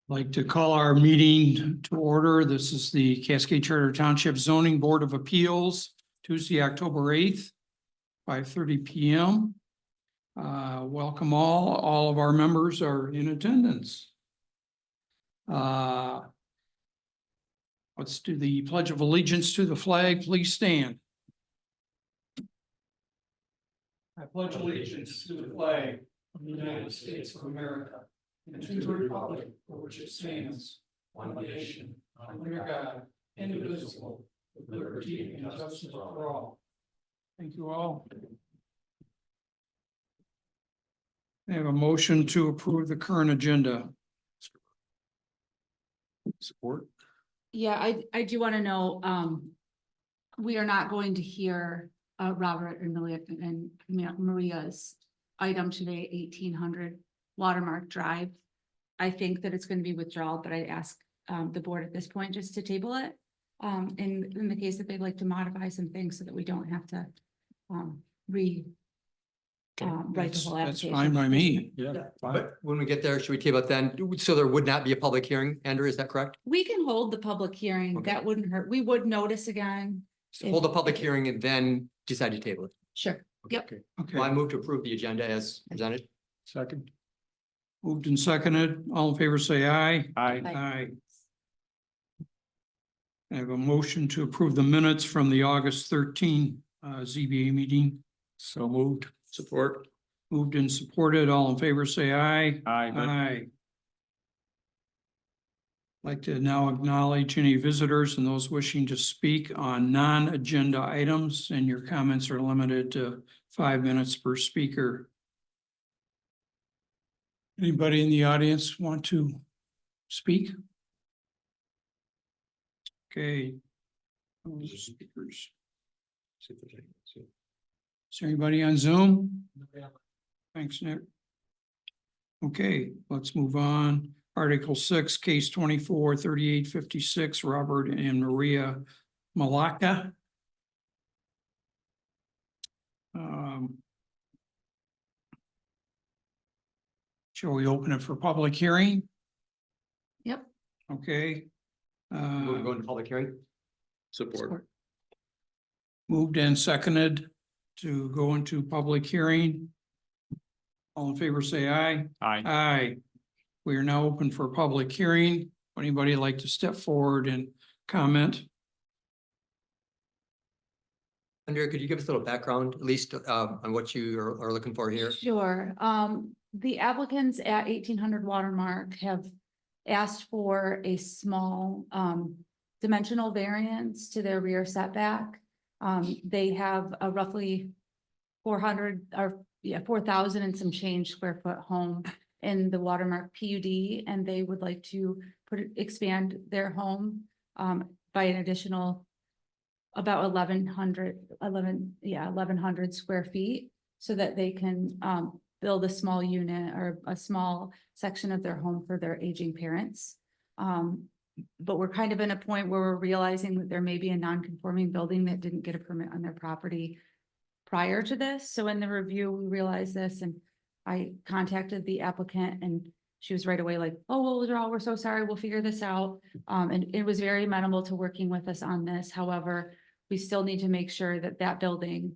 Like to call our meeting to order. This is the Cascade Charter Township Zoning Board of Appeals, Tuesday, October 8th, 5:30 p.m. Welcome all. All of our members are in attendance. Let's do the Pledge of Allegiance to the flag. Please stand. I pledge allegiance to the flag of the United States of America and to the republic for which it stands, one nation, under God, indivisible, with liberty and justice for all. Thank you all. I have a motion to approve the current agenda. Support. Yeah, I do want to know, we are not going to hear Robert and Maria's item today, 1800 Watermark Drive. I think that it's going to be withdrawal, but I ask the board at this point just to table it. In the case that they'd like to modify some things so that we don't have to write the whole That's application. fine by me. Yeah. But when we get there, should we table it then? So there would not be a public hearing, Andrew, is that correct? We can hold the public hearing. Okay. That wouldn't hurt. We would notice again. So hold a public hearing and then decide to table it. Sure. Yep. Okay, Well, I move to approve the agenda as presented. Second. moved and seconded. All in favor, say aye. Aye. Aye. I have a motion to approve the minutes from the August 13 ZBA meeting. So moved. Support. Moved and supported. All in favor, say aye. Aye. Aye. Like to now acknowledge any visitors and those wishing to speak on non-agenda items, and your comments are limited to 5 minutes per speaker. Anybody in the audience want to speak? Okay. Those speakers. Is there anybody on Zoom? Thanks, Nick. Okay, let's move on. Article 6, case 24-3856, Robert and Maria Malacca. Shall we open it for public hearing? Yep. Okay. We're going to public hearing. Support. Moved and seconded to go into public hearing. All in favor, say aye. Aye. Aye. We are now open for public hearing. Anybody like to step forward and comment? Andrea, could you give us a little background, at least on what you are looking for here? Sure. The applicants at 1800 Watermark have asked for a small dimensional variance to their rear setback. They have a roughly 4,000 and some change square foot home in the Watermark PUD, and they would like to expand their home by an additional about 1,100 square feet, so that they can build a small unit or a small section of their home for their aging parents. But we're kind of in a point where we're realizing that there may be a non-conforming building that didn't get a permit on their property prior to this. So in the review, we realized this, and I contacted the applicant, and she was right away like, oh, we'll withdraw. We're so sorry. We'll figure this out. And it was very amenable to working with us on this. However, we still need to make sure that that building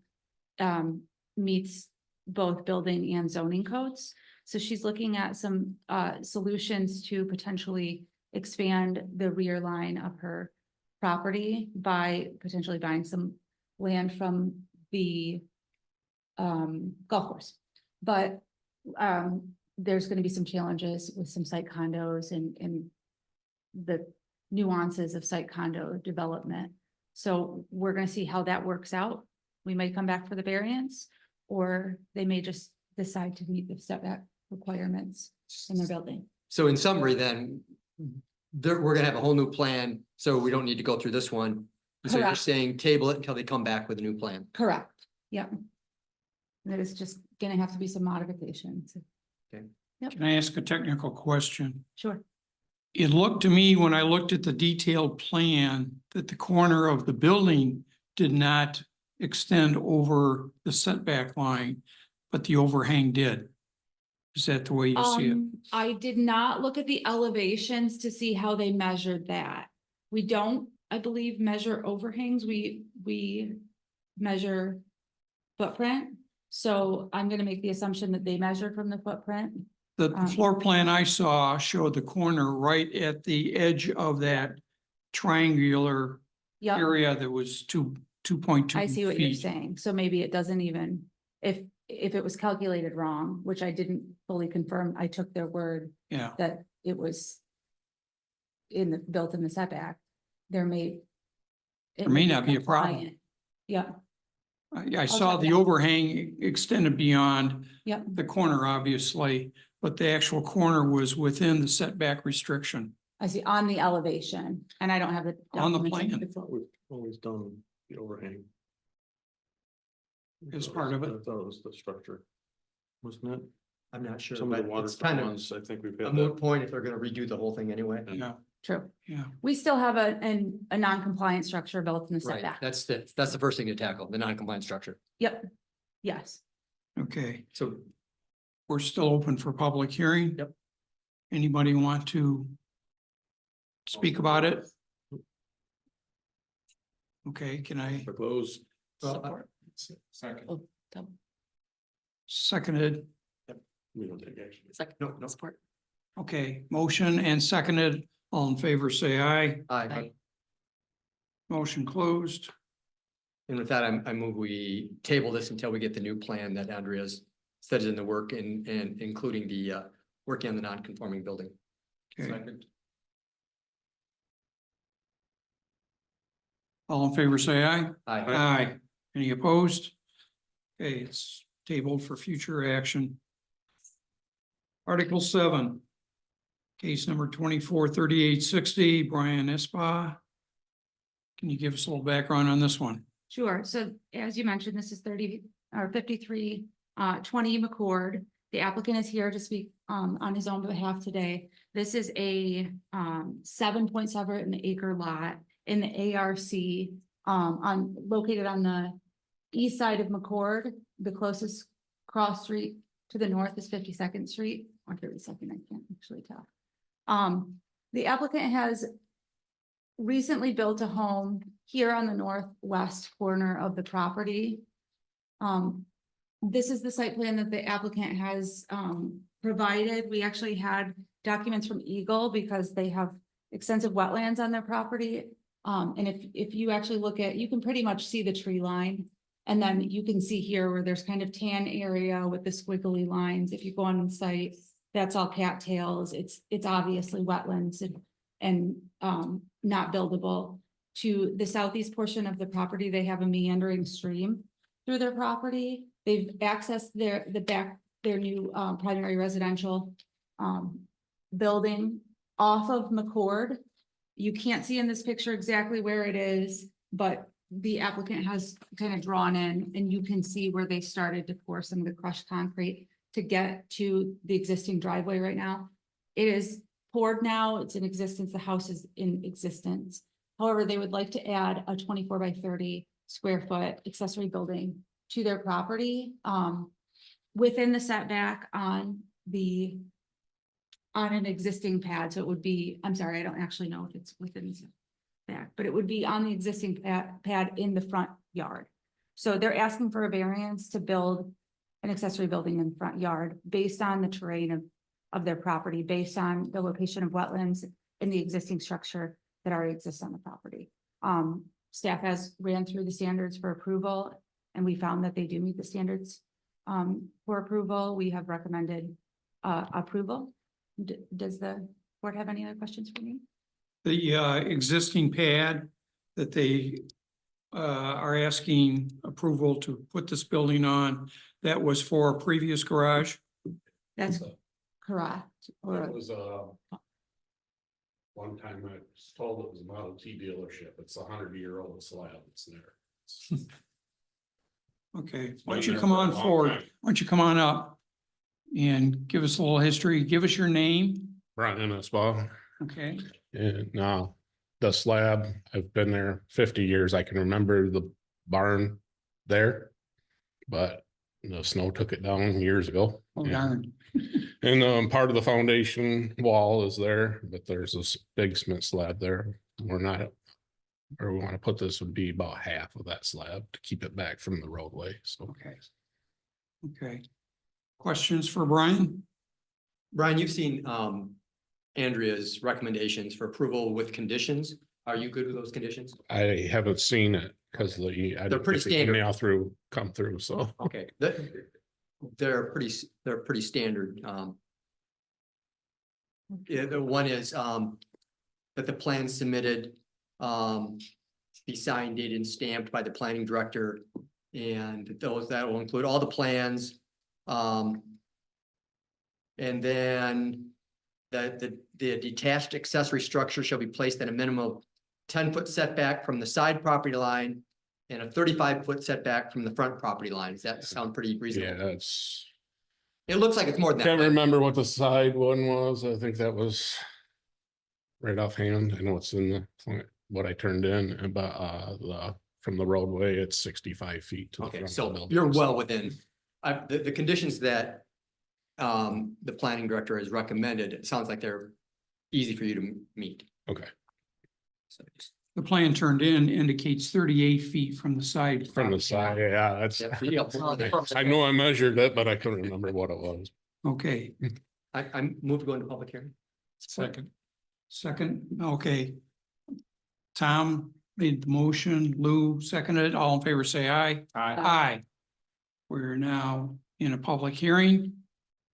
meets both building and zoning codes. So she's looking at some solutions to potentially expand the rear line of her property by potentially buying some land from the golf course. But there's going to be some challenges with some site condos and the nuances of site condo development. So we're going to see how that works out. We might come back for the variance, or they may just decide to meet the setback requirements in their building. So in summary, then, we're gonna have a whole new plan, so we don't need to go through this one. So you're Correct. saying table it until they come back with a new plan. Correct. Yep. There's just going to have to be some modifications. Can I ask a technical question? Sure. It looked to me when I looked at the detailed plan that the corner of the building did not extend over the setback line, but the overhang did. Is that the way you see it? I did not look at the elevations to see how they measured that. We don't, I believe, measure overhangs. We measure footprint. So I'm gonna make the assumption that they measured from the footprint. The floor plan I saw showed the corner right at the edge of that triangular Yep, area that was 2.2 feet. I see what you're saying. So maybe it doesn't even, if it was calculated wrong, which I didn't fully confirm, I took their word Yeah, that it was built in the setback, there may. There may not be a problem. compliant. Yeah, I saw check the it out. overhang extended beyond yep, the corner, obviously, but the actual corner was within the setback restriction. I see on the elevation, and I don't have the. On the documentation plan. before. We've always done the overhang. As part of it. I thought it was the structure. Wasn't it? I'm not sure, Some of but the water it's kind of ones, I think we've a had moot that. point if they're gonna redo the whole thing anyway. Yeah, True. yeah. We still have a non-compliant structure built in the Right, setback. that's the first thing to tackle, the non-compliant structure. Yep, yes. Okay, So we're still open for public hearing. Yep. Anybody want to speak about it? Okay, can I For close. Support. Second. Oh, double. seconded? We don't take action. Second. No. Support. Okay, motion and seconded. All in favor, say aye. Aye. Motion closed. And with that, I move we table this until we get the new plan that Andrea's said is in the work and including the working on the non-conforming building. Okay, Second. all in favor, say aye. Aye. Aye. Any opposed? Okay, it's tabled for future action. Article 7. Case number 243860, Brian Espa. Can you give us a little background on this one? Sure. So as you mentioned, this is 53 20 McCord. The applicant is here to speak on his own behalf today. This is a 7.7 acre lot in the ARC located on the east side of McCord. The closest cross street to the north is 52nd Street or 32nd, I can't actually tell. The applicant has recently built a home here on the northwest corner of the property. This is the site plan that the applicant has provided. We actually had documents from Eagle because they have extensive wetlands on their property. And if you actually look at, you can pretty much see the tree line. And then you can see here where there's kind of tan area with the squiggly lines. If you go on the site, that's all cattails. It's obviously wetlands and not buildable. To the southeast portion of the property, they have a meandering stream through their property. They've accessed their new primary residential building off of McCord. You can't see in this picture exactly where it is, but the applicant has kind of drawn in and you can see where they started to pour some of the crushed concrete to get to the existing driveway right now. It is poured now, it's in existence, the house is in existence. However, they would like to add a 24 by 30 square foot accessory building to their property, within the setback on an existing pad. So it would be, I'm sorry, I don't actually know if it's within the setback, but it would be on the existing pad in the front yard. So they're asking for a variance to build an accessory building in the front yard based on the terrain of their property, based on the location of wetlands in the existing structure that already exists on the property. Staff has ran through the standards for approval and we found that they do meet the standards for approval. We have recommended approval. Does the board have any other questions for me? The existing pad that they are asking approval to put this building on, that was for a previous garage? That's correct. It was one time I was told it was a Model T dealership. It's a 100-year-old slab. It's there. Okay, It's why don't been you there come for a on long forward? time. Why don't you come on up and give us a little history? Give us your name. Brian Espa. Okay, And now the slab, I've been there 50 years. I can remember the barn there, but the snow took it down years ago. oh And darn. And part of the foundation wall is there, but there's this big cement slab there. We're not. Or we want to put this would be about half of that slab to keep it back from the roadway, so. Okay. Okay. Questions for Brian? Brian, you've seen Andrea's recommendations for approval with conditions. Are you good with those conditions? I haven't seen it because I They're didn't pretty get the standard. email come through, so. Okay, they're pretty standard. Yeah, the one is that the plan submitted be signed, dated, and stamped by the planning director. And that will include all the plans. And then the detached accessory structure shall be placed at a minimum of 10-foot setback from the side property line and a 35-foot setback from the front property line. Does that sound pretty Yeah, reasonable? it's, It looks like it's more than can't that. remember what the side one was. I think that was right offhand. I know it's in what I turned in, but from the roadway, it's 65 feet to the Okay, front of the so building. you're well within, the conditions that the planning director has recommended, it sounds like they're easy for you to meet. Okay, So just- The plan turned in indicates 38 feet from the side. from the side, yeah, that's. Yeah, yeah. I know I measured it, but I couldn't remember what it was. Okay, I move to go into public hearing. second, okay. Tom made the motion, Lou seconded, all in favor, say aye. Aye. We're now in a public hearing.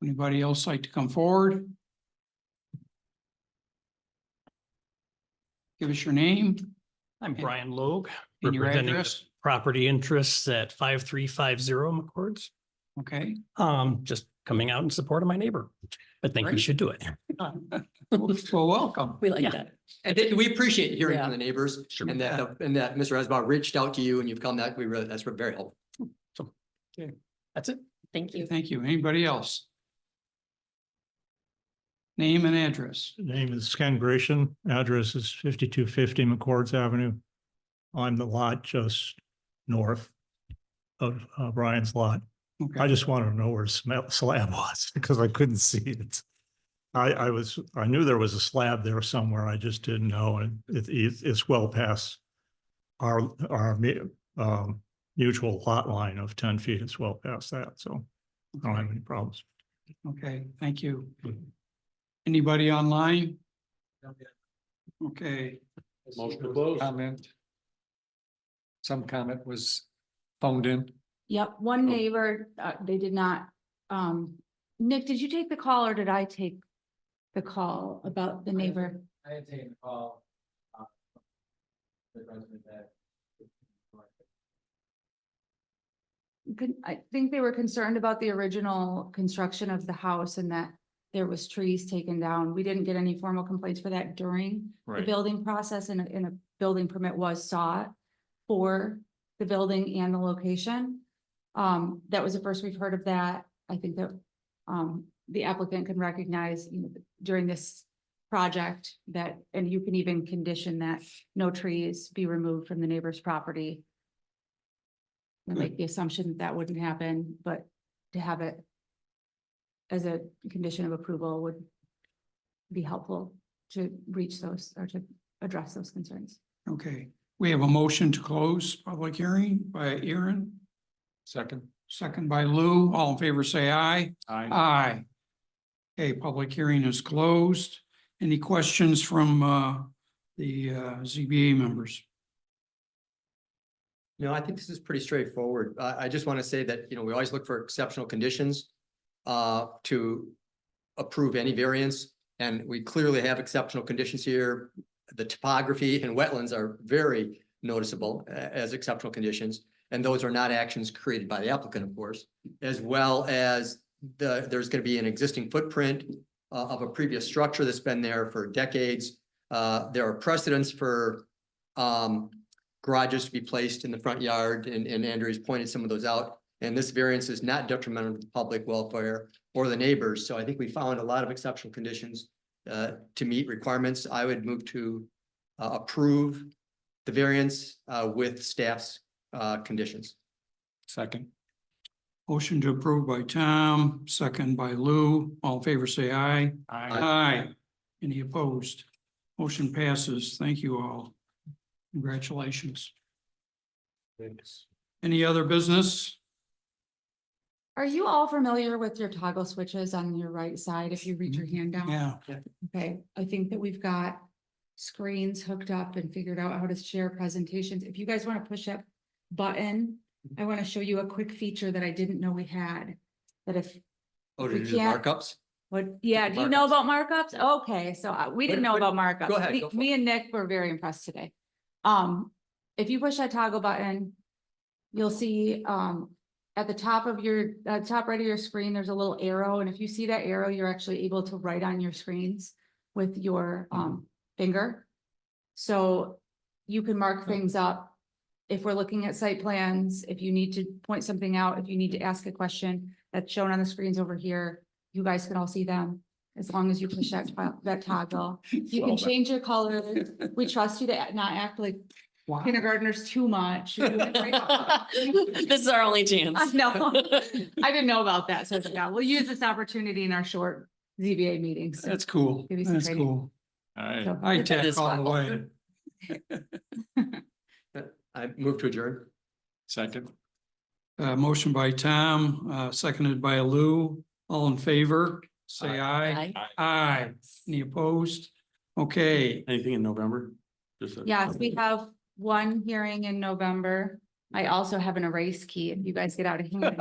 Anybody else like to come forward? Give us your name I'm Brian Logue, and your representing address. property interests at 5350 McCords. Okay. Just coming out in support of my neighbor. I think we Great. should do it. Well, welcome. We like Yeah. that. And we appreciate hearing Yeah. from the neighbors Sure. and that Mr. Esbon reached out to you and you've come that, that's very helpful. That's it. Thank you. Thank you. Anybody else? Name and address. Name is Ken Gratian. Address is 5250 McCords Avenue. I'm the lot just north of Brian's lot. I Okay, just wanted to know where slab was because I couldn't see it. I knew there was a slab there somewhere. I just didn't know. And it's well past our mutual lot line of 10 feet. It's well past that. So I don't have any problems. okay, thank you. Anybody online? Okay, Motion to close. Comment. Some comment was phoned in. Yep, one neighbor, they did not, Nick, did you take the call or did I take the call about the neighbor? I had taken the call. The resident that. I think they were concerned about the original construction of the house and that there was trees taken down. We didn't get any formal complaints for that during the Right. building process and a building permit was sought for the building and the location. That was the first we've heard of that. I think that the applicant can recognize, during this project that, and you can even condition that no trees be removed from the neighbor's property. I make the assumption that that wouldn't happen, but to have it as a condition of approval would be helpful to reach those or to address those concerns. okay. We have a motion to close public hearing by Aaron, Second. second by Lou. All in favor, say aye. Aye. Aye. Okay, public hearing is closed. Any questions from the ZBA members? No, I think this is pretty straightforward. I just want to say that, we always look for exceptional conditions to approve any variance. And we clearly have exceptional conditions here. The topography and wetlands are very noticeable as exceptional conditions. And those are not actions created by the applicant, of course, as well as there's going to be an existing footprint of a previous structure that's been there for decades. There are precedents for garages to be placed in the front yard, and Andrew's pointed some of those out. And this variance is not detrimental to the public welfare or the neighbors. So I think we found a lot of exceptional conditions to meet requirements. I would move to approve the variance with staff's conditions. Second. Motion to approve by Tom, second by Lou. All in favor, say aye. Aye. Any opposed? Motion passes. Thank you all. Congratulations. Thanks. Any other business? Are you all familiar with your toggle switches on your right side if you reach your hand down? Yeah. Okay, I think that we've got screens hooked up and figured out how to share presentations. If you guys want to push that button, I want to show you a quick feature that I didn't know we had. That if, Oh, We to do the can't- markups? what, yeah, do you know about markups? Okay, so we didn't know What- about markups. go ahead, Me- go for Me and Nick were very impressed today. If you push that toggle button, you'll see, at the top of your, top right of your screen, there's a little arrow, and if you see that arrow, you're actually able to write on your screens with your, finger. So you can mark things up. If we're looking at site plans, if you need to point something out, if you need to ask a question that's shown on the screens over here, you guys can all see them. As long as you push that toggle, you can change your colors. We trust you to not act like Wow. kindergartners too much. You're doing great. This is our only I chance. know. I didn't know about that. So yeah, we'll use this opportunity in our short ZBA meetings. That's cool. Give you some That's training. cool. All right. So- I That tech is all the fun. way. I move to adjourn. Second. Motion by Tom, seconded by Lou. All in favor, say aye. Aye. Aye. Any opposed? Okay. Anything in November? Just a- Yes, we have one hearing in November. I also have an erase key if you guys get out of hand.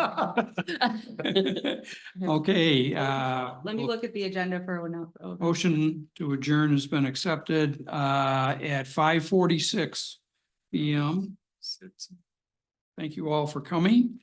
Okay, Let me look at the agenda for when. motion to adjourn has been accepted, at 5:46 PM. Thank you all for coming.